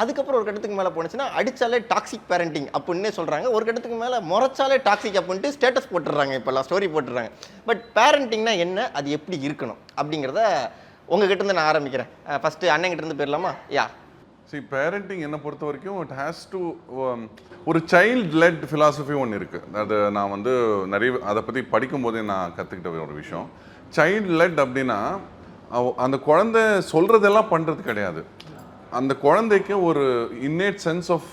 அதுக்கப்புறம் ஒரு கட்டத்துக்கு மேலே போனுச்சுன்னா அடித்தாலே டாக்ஸிக் பேரண்டிங் அப்படின்னே சொல்கிறாங்க. ஒரு கட்டத்துக்கு மேலே முறைச்சாலே டாக்ஸிக் அப்படின்ட்டு ஸ்டேட்டஸ் போட்டுடுறாங்க, இப்போல்லாம் ஸ்டோரி போட்டுடுறாங்க. பட் பேரண்டிங்னா என்ன, அது எப்படி இருக்கணும் அப்படிங்கிறத உங்ககிட்ட இருந்து நான் ஆரம்பிக்கிறேன். ஃபர்ஸ்ட் அண்ணங்கிட்ட இருந்து போயிடலாமா? யா see parenting என்ன பொறுத்த வரைக்கும் it has to ஒரு child led philosophy ஒன்று இருக்கு. அது நான் வந்து நிறைய அதை பற்றி படிக்கும் போதே நான் கற்றுக்கிட்ட ஒரு விஷயம். child led அப்படின்னா அந்த குழந்தை சொல்றதெல்லாம் பண்றது கிடையாது. அந்த குழந்தைக்கு ஒரு innate sense of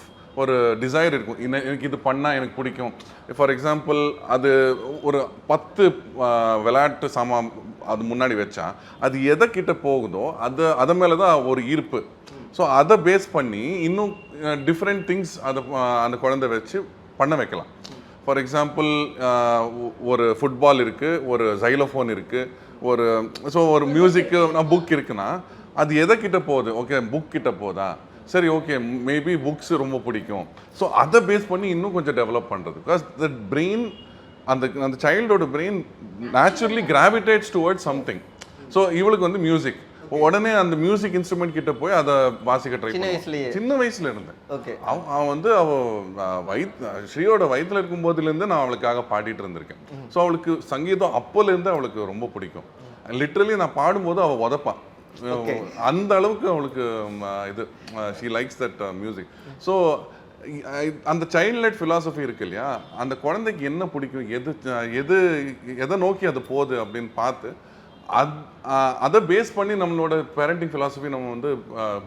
ஒரு டிசைர் இருக்கும். எனக்கு இது பண்ணால் எனக்கு பிடிக்கும். ஃபார் எக்ஸாம்பிள் அது ஒரு 10 விளையாட்டு சாமான் அது முன்னாடி வச்சா அது எதை கிட்ட போகுதோ அதை மேலே தான் ஒரு ஈர்ப்பு. ஸோ அதை பேஸ் பண்ணி இன்னும் டிஃப்ரெண்ட் திங்ஸ் அதை அந்த குழந்தை வச்சு பண்ண வைக்கலாம். ஃபார் எக்ஸாம்பிள் ஒரு ஃபுட்பால் இருக்குது, ஒரு ஜைலோஃபோன் இருக்குது, ஒரு மியூசிக்கு புக் இருக்குன்னா அது எதை கிட்ட போகுது? ஓகே புக் கிட்ட போதா, சரி ஓகே மேபி புக்ஸ் ரொம்ப பிடிக்கும். ஸோ அதை பேஸ் பண்ணி இன்னும் கொஞ்சம் டெவலப் பண்ணுறது. பிகாஸ் த பிரெயின் அந்த சைல்டோட brain naturally gravitates towards something. So இவளுக்கு வந்து மியூசிக், உடனே அந்த மியூசிக் இன்ஸ்ட்ருமெண்ட் கிட்ட போய் அதை வாசிக்க ட்ரை பண்ணி சின்ன வயசுல இருந்தேன். அவன் வந்து ஸ்ரீயோட வயிற்றுல இருக்கும் போதுலேருந்து நான் அவளுக்காக பாடிட்டு இருந்திருக்கேன். ஸோ அவளுக்கு சங்கீதம் அப்போலேருந்து அவளுக்கு ரொம்ப பிடிக்கும். லிட்ரலி நான் பாடும்போது அவள் உதப்பான். அந்த அளவுக்கு அவளுக்கு இது she likes that music. So அந்த சைல்ட் லெட் ஃபிலாசபி இருக்கு இல்லையா, அந்த குழந்தைக்கு என்ன பிடிக்கும், எதை நோக்கி அது போகுது அப்படின்னு பார்த்து அதை பேஸ் பண்ணி நம்மளோட பேரண்டிங் ஃபிலாசபி நம்ம வந்து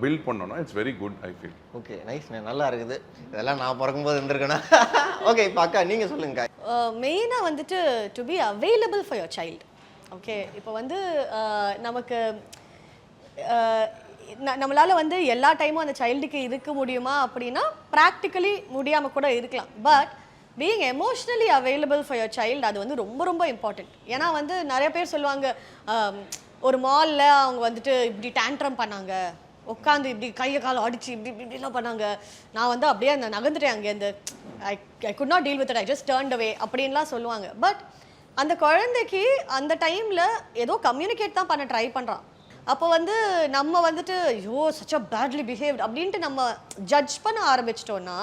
பில்ட் பண்ணோம்னா it's very good I feel. Okay nice, நல்லா இருக்குது. இதெல்லாம் நான் பிறக்கும்போது இருந்திருக்கேனா? ஓகே இப்போ அக்கா நீங்கள் சொல்லுங்க. மெயினாக வந்துட்டு to be available for your child. Okay இப்போ வந்து நமக்கு நம்மளால் வந்து எல்லா டைமும் அந்த சைல்டுக்கு இருக்க முடியுமா அப்படின்னா ப்ராக்டிக்கலி முடியாமல் கூட இருக்கலாம். But being emotionally available for your child அது வந்து ரொம்ப ரொம்ப இம்பார்ட்டண்ட். ஏன்னா வந்து நிறைய பேர் சொல்லுவாங்க ஒரு மாலில் அவங்க வந்துட்டு இப்படி டேண்ட்ரம் பண்ணாங்க, உட்காந்து இப்படி கையை கால் அடிச்சு இப்படிலாம் பண்ணாங்க, நான் வந்து அப்படியே அந்த நகர்ந்துட்டேன் அங்கேருந்து, I could not deal with it, I just turned away அப்படின்லாம் சொல்லுவாங்க. பட் அந்த குழந்தைக்கு அந்த டைமில் ஏதோ கம்யூனிகேட் தான் பண்ண ட்ரை பண்ணுறான். அப்போ வந்து நம்ம வந்துட்டு ஐயோ சச் அ பேட்லி பிஹேவ்ட் அப்படின்ட்டு நம்ம ஜட்ஜ் பண்ண ஆரம்பிச்சிட்டோன்னா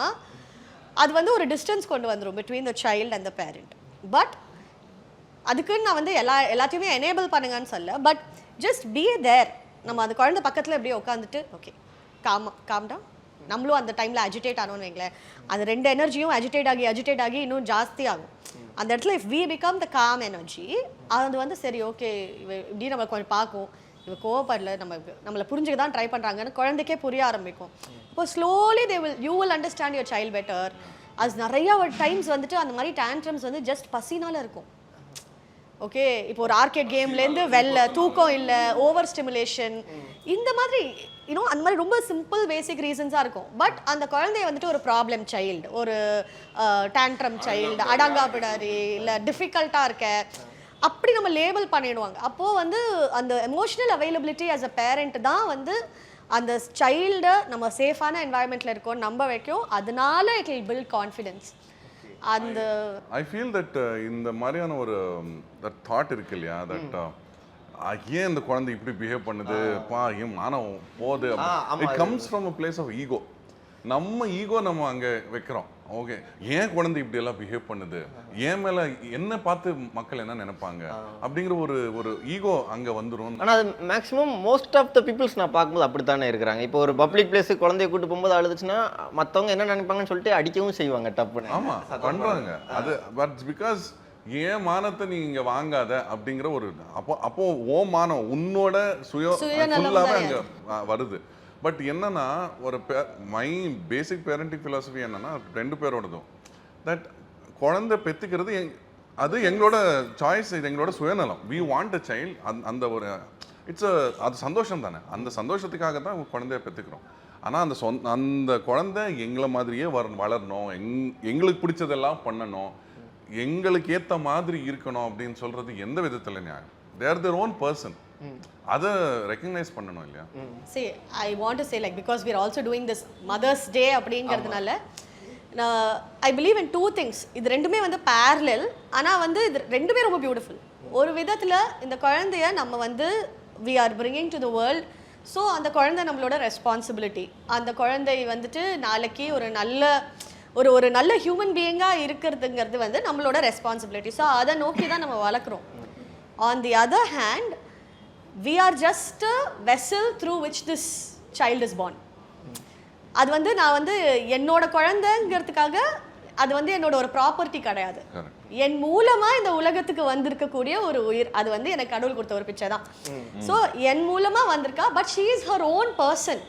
அது வந்து ஒரு டிஸ்டன்ஸ் கொண்டு வந்துடும் between the child and the parent. But அதுக்குன்னு நான் வந்து எல்லாத்தையுமே எனேபிள் பண்ணுங்கன்னு சொல்ல, பட் ஜஸ்ட் பி தேர். நம்ம அந்த குழந்தை பக்கத்தில் எப்படியே உட்காந்துட்டு ஓகே காம்டா, நம்மளும் அந்த டைமில் அஜிடேட் ஆனோன்னு வைங்களேன், அந்த 2 எனர்ஜியும் அஜிடேட் ஆகி இன்னும் ஜாஸ்தி ஆகும். அந்த இடத்துல if we become the calm energy, அது வந்து சரி ஓகே இப்படி நம்ம கொஞ்சம் பார்க்கும், இவ கோவப்படல, நம்மளை புரிஞ்சுக்க தான் ட்ரை பண்ணுறாங்கன்னு குழந்தைக்கே புரிய ஆரம்பிக்கும். இப்போ slowly you will understand your child better. அது நிறையா டைம்ஸ் வந்துட்டு அந்த மாதிரி டேண்ட்ரம்ஸ் வந்து ஜஸ்ட் பசினால இருக்கும். ஓகே இப்போ ஒரு ஆர்கேட் கேம்லேருந்து தூக்கம் இல்லை, ஓவர் ஸ்டிமுலேஷன், இந்த மாதிரி இன்னும் அந்த மாதிரி ரொம்ப சிம்பிள் பேசிக் ரீசன்ஸாக இருக்கும். பட் அந்த குழந்தைய வந்துட்டு ஒரு ப்ராப்ளம் சைல்டு, ஒரு டேண்ட்ரம் சைல்டு, அடங்கா பிடாரி, இல்லை டிஃபிகல்ட்டாக இருக்க அப்படி நம்ம லேபிள் பண்ணிடுவாங்க. அப்போது வந்து அந்த emotional availability as a parent தான் வந்து அந்த சைல்டை நம்ம சேஃபான என்வாயன்மெண்ட்டில் இருக்கோம் நம்ப வைக்கும். அதனால இட் வில் பில்ட் கான்ஃபிடென்ஸ். அந்த ஐ ஃபீல் தட் இந்த மாதிரியான ஒரு தாட் இருக்கு இல்லையா, தட் ஏன் இந்த குழந்தை இப்படி பிஹேவ் பண்ணுது, ஏன் மானம் போகுது, it comes from a place of ego. நம்ம ஈகோ நம்ம அங்கே வைக்கிறோம். ஓகே ஏன் குழந்தை இப்படி எல்லாம் பிஹேவ் பண்ணுது, ஏன் மேல என்ன பார்த்து மக்கள் என்ன நினைப்பாங்க அப்படிங்கிற ஒரு ஈகோ அங்க வந்துரும். ஆனால் அது maximum most of the peoples நான் பார்க்கும்போது அப்படி தானே இருக்கிறாங்க. இப்போ ஒரு பப்ளிக் பிளேஸுக்கு குழந்தைய கூட்டு போகும்போது அழுதுச்சுன்னா மற்றவங்க என்ன நினைப்பாங்கன்னு சொல்லிட்டு அடிக்கவும் செய்வாங்க டப்புன்னு. ஆமா பண்றாங்க அது. பட் பிகாஸ் ஏன் மானத்தை நீ இங்க வாங்காத அப்படிங்கிற ஒரு அப்போ ஓ மானம் உன்னோட ஃபுல்லாவே அங்க வருது. பட் என்னன்னா ஒரு மை பேசிக் பேரண்டிங் ஃபிலாசபி என்னன்னா 2 பேரோடதும் தட் குழந்தை பெற்றுக்கிறது அது எங்களோட சாய்ஸ், இது எங்களோட சுயநலம். We want a child. அந்த ஒரு அது சந்தோஷம் தானே, அந்த சந்தோஷத்துக்காக தான் குழந்தைய பெற்றுக்கிறோம். ஆனால் அந்த குழந்தை எங்களை மாதிரியே வளரணும், எங்களுக்கு பிடிச்சதெல்லாம் பண்ணணும், எங்களுக்கு ஏற்ற மாதிரி இருக்கணும் அப்படின்னு சொல்றது எந்த விதத்தில் நியாயம்? they are their own person. அதை ரெக்கக்னைஸ் பண்ணணும் இல்லையா? See, I want to say like because we are also doing this Mother's Day அப்படிங்கிறதுனால I believe in 2 things. இது ரெண்டுமே வந்து parallel. ஆனால் வந்து இது ரெண்டுமே ரொம்ப பியூட்டிஃபுல். ஒரு விதத்தில் இந்த குழந்தைய நம்ம வந்து we are bringing to the world. So அந்த குழந்தை நம்மளோட ரெஸ்பான்சிபிலிட்டி. அந்த குழந்தை வந்துட்டு நாளைக்கு ஒரு நல்ல ஹியூமன் பீயிங்காக இருக்கிறதுங்கிறது வந்து நம்மளோட ரெஸ்பான்சிபிலிட்டி. ஸோ அதை நோக்கி தான் நம்ம வளர்க்குறோம். On the other hand, we are just a vessel through which this child is born. அது வந்து நான் வந்து என்னோட குழந்தைங்கிறதுக்காக அது வந்து என்னோட ஒரு ப்ராப்பர்ட்டி கிடையாது. என் மூலமா இந்த உலகத்துக்கு வந்திருக்கக்கூடிய ஒரு உயிர், அது வந்து எனக்கு கடவுள் கொடுத்த ஒரு பிச்சை தான். ஸோ என் மூலமா வந்திருக்கா, but she is her own person.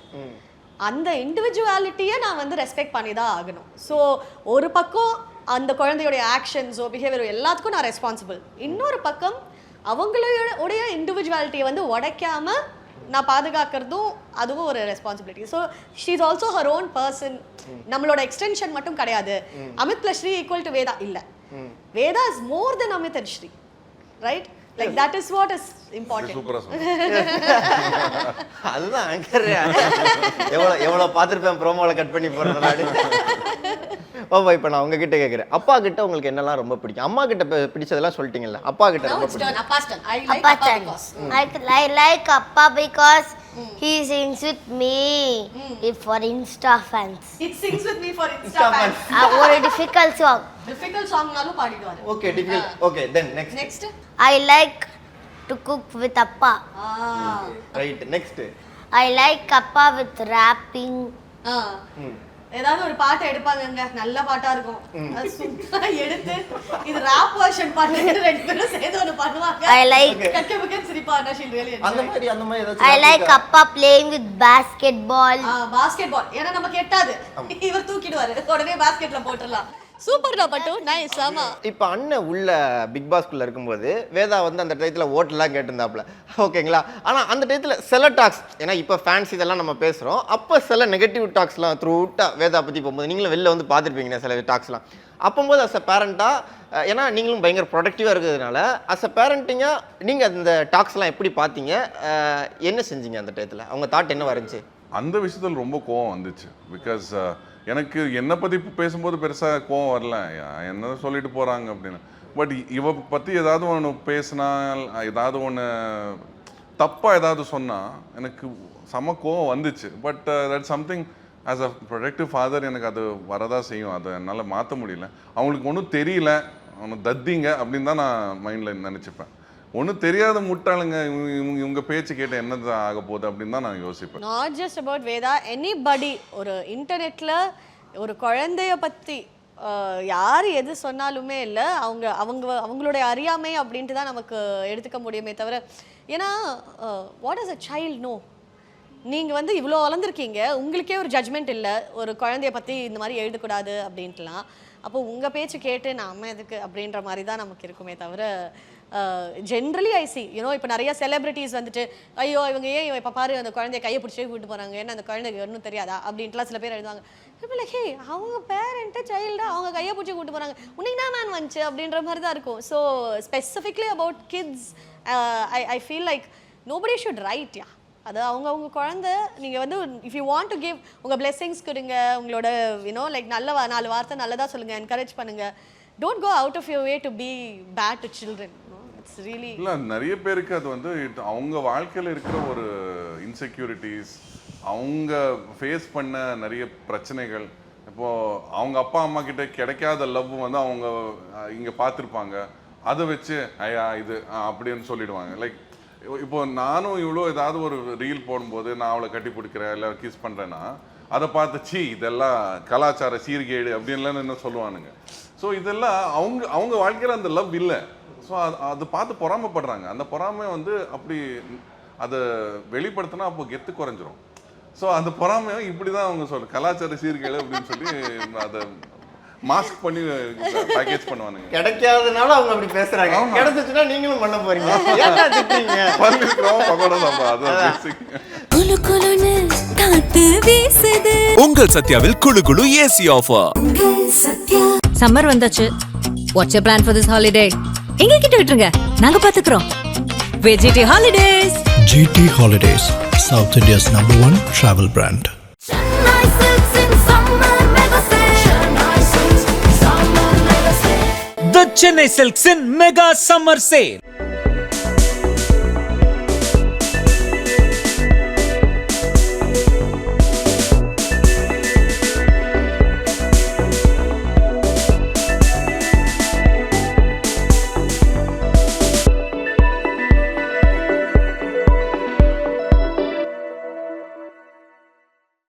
அந்த இண்டிவிஜுவாலிட்டியை நான் வந்து ரெஸ்பெக்ட் பண்ணி தான் ஆகணும். ஸோ ஒரு பக்கம் அந்த குழந்தையோடைய ஆக்ஷன்ஸோ பிஹேவியரோ எல்லாத்துக்கும் நான் ரெஸ்பான்சிபிள். இன்னொரு பக்கம் அவங்களுடைய இண்டிவிஜுவாலிட்டியை வந்து உடைக்காம நான் பாதுகாக்கிறதும் அதுவும் ஒரு responsibility. So she is also her own person. நம்மளோட எக்ஸ்டென்ஷன் மட்டும் கிடையாது. Amit plus Sri equal to Veda இல்லை. Veda is more than Amit and Sri, right? Like that is what is important. சூப்பரா அதுதான் ஆங்கர். எவ்வளோ பார்த்துருப்பேன் ப்ரோமோவில் கட் பண்ணி போடுறதுனால. ஓப்பா இப்போ நான் உங்ககிட்ட கேட்குறேன், அப்பா கிட்ட உங்களுக்கு என்னெல்லாம் ரொம்ப பிடிக்கும்? அம்மா கிட்ட பிடிச்சதெல்லாம் சொல்லிட்டீங்கல்ல, அப்பா கிட்ட ரொம்ப பிடிக்கும். I like Appa because he sings with me if for Insta fans. It sings with me for Insta fans. ஒரு difficult song. Difficult songனாலும் பாடிடுவாரு. Okay, difficult. Okay, then next. I like to cook with Appa. Right, next. I like Appa with rapping. ஏதாவது ஒரு பாட்டை எடுப்பாங்க, நல்ல பாட்டா இருக்கும், அது சூப்பரா எடுத்து இது ராப் வெர்ஷன் பாட்டு 2 பேரும் சேர்ந்து ஒன்னு பண்ணுவாங்க. I like கக்கபக்க சிரிப்பானா she really enjoy. அந்த மாதிரி ஏதாச்சும் I like Appa playing with basketball. Basketball. ஏன்னா நமக்கு எட்டாது, இவர் தூக்கிடுவாரு, உடனே பாஸ்கெட்ல போட்டுறலாம். சூப்பர்டா பட்டு, நைஸ். ஆமா, இப்போ அண்ணன் உள்ள பிக் பாஸ்குள்ள இருக்கும்போது வேதா வந்து அந்த டயத்தில் ஓட்டெல்லாம் கேட்டிருந்தாப்புல, ஓகேங்களா? ஆனால் அந்த டயத்தில் சில டாக்ஸ், ஏன்னா இப்போ ஃபேன்ஸ் இதெல்லாம் நம்ம பேசுகிறோம், அப்போ சில நெகட்டிவ் டாக்ஸ்லாம் த்ரூ அவுட்டாக வேதா பற்றி போகும்போது நீங்களும் வெளில வந்து பார்த்துருப்பீங்க சில டாக்ஸ்லாம். அப்போது அஸ் அ பேரண்ட்டாக, ஏன்னா நீங்களும் பயங்கர ப்ரொடக்டிவாக இருக்கிறதுனால அஸ் அ பேரண்டிங்காக நீங்கள் அந்த டாக்ஸ்லாம் எப்படி பார்த்தீங்க, என்ன செஞ்சீங்க அந்த டயத்தில்? அவங்க தாட் என்ன வந்துச்சு? அந்த விஷயத்தில் ரொம்ப கோவம் வந்துச்சு. பிகாஸ் எனக்கு என்னை பற்றி பேசும்போது பெருசாக கோவம் வரல, என்ன சொல்லிட்டு போகிறாங்க அப்படின்னு. பட் இவ பற்றி ஏதாவது ஒன்று பேசினா, ஏதாவது ஒன்று தப்பாக ஏதாவது சொன்னால் எனக்கு செம கோவம் வந்துச்சு. But that something as a productive father எனக்கு அது வரதான் செய்யும். அதை என்னால் மாற்ற முடியல. அவங்களுக்கு ஒன்றும் தெரியல, ஒன்றும் தத்திங்க அப்படின்னு தான் நான் மைண்டில் நினச்சிப்பேன். ஒன்றும் தெரியாத முட்டாளுங்க இவங்க பேச்சு கேட்டு என்னது ஆக போகுது அப்படின்னு தான் நான் யோசிப்பேன். Not just about Veda, anybody. ஒரு இன்டர்நெட்டில் ஒரு குழந்தைய பற்றி யார் எது சொன்னாலுமே இல்லை, அவங்களுடைய அறியாமை அப்படின்ட்டு தான் நமக்கு எடுத்துக்க முடியுமே தவிர. ஏன்னா what is a child no? நீங்கள் வந்து இவ்வளோ வளர்ந்துருக்கீங்க, உங்களுக்கே ஒரு ஜட்ஜ்மெண்ட் இல்லை ஒரு குழந்தைய பற்றி இந்த மாதிரி எழுதக்கூடாது அப்படின்ட்டுலாம். அப்போ உங்கள் பேச்சு கேட்டு நாம எதுக்கு அப்படின்ற மாதிரி தான் நமக்கு இருக்குமே தவிர, ஜென்ரலி ஐ சி யூனோ இப்போ நிறைய செலிபிரிட்டிஸ் வந்துட்டு ஐயோ இவங்க ஏன் இப்போ பாரு அந்த குழந்தைய கையை பிடிச்சே கூப்பிட்டு போகிறாங்க, ஏன்னா அந்த குழந்தைக்கு ஒன்றும் தெரியாதா அப்படின்ட்டுலாம் சில பேர் எழுதுவாங்க. இப்போ லைக் ஹே, அவங்க பேரண்ட்டு சைல்டாக அவங்க கையை பிடிச்சி கூப்பிட்டு போகிறாங்க, உனக்கு தான் மேன் வந்துச்சு அப்படின்ற மாதிரி தான் இருக்கும். So specifically about kids I feel like nobody should right. Yeah, அது அவங்க குழந்தை. நீங்கள் வந்து if you want to give உங்கள் பிளெஸிங்ஸ் கொடுங்க, உங்களோட யூனோ லைக் நல்ல 4 வார்த்தை நல்லதாக சொல்லுங்கள், என்கரேஜ் பண்ணுங்கள். Don't go out of your way to be bad to children. It's really இல்லை, நிறைய பேருக்கு அது வந்து அவங்க வாழ்க்கையில் இருக்கிற ஒரு இன்செக்யூரிட்டிஸ், அவங்க ஃபேஸ் பண்ண நிறைய பிரச்சனைகள், இப்போ அவங்க அப்பா அம்மா கிட்ட கிடைக்காத லவ் வந்து அவங்க இங்க பார்த்துருப்பாங்க, அதை வச்சு ஐயா இது அப்படின்னு சொல்லிடுவாங்க. லைக் இப்போ நானும் இவ்வளோ ஏதாவது ஒரு ரீல் போடும்போது நான் அவளை கட்டி பிடிக்கிறேன் இல்லை கிஸ் பண்ணுறேன்னா அதை பார்த்து இதெல்லாம் கலாச்சார சீர்கேடு அப்படின்லாம் என்ன சொல்லுவானுங்க. ஸோ இதெல்லாம் அவங்க வாழ்க்கையில் அந்த லவ் இல்லை. ஸோ அது பார்த்து பொறாமைப்படுறாங்க. அந்த பொறாமை வந்து அப்படி அதை வெளிப்படுத்தினா அப்போ கெத்து குறைஞ்சிரும். ஸோ அந்த பொறாமையை இப்படி தான் அவங்க கலாச்சார சீர்கேடு அப்படின்னு சொல்லி அதை மாஸ்க் பண்ணி பேக்கேஜ் பண்ணுவானுங்க. கிடைக்காதனால அவங்க அப்படி பேசுறாங்க, கிடைச்சிச்சுன்னா நீங்களும் பண்ண போறீங்க. ஏன்டா திட்டுறீங்க? பண்ணிருக்கோம் பகோடா சாப்பிட, அதான் பேசிக். குளு குளுன்னு காத்து வீசுது. உங்கள் சத்யாவில் குளு குளு ஏசி ஆஃபர். சம்மர் வந்தாச்சு. What's your plan for this holiday? எங்க கிட்ட விட்டுருங்க, நாங்க பாத்துக்கிறோம். வெஜிடி holidays. GT Holidays, South India's #1 travel brand. The Chennai Silks in Mega Summer Sale.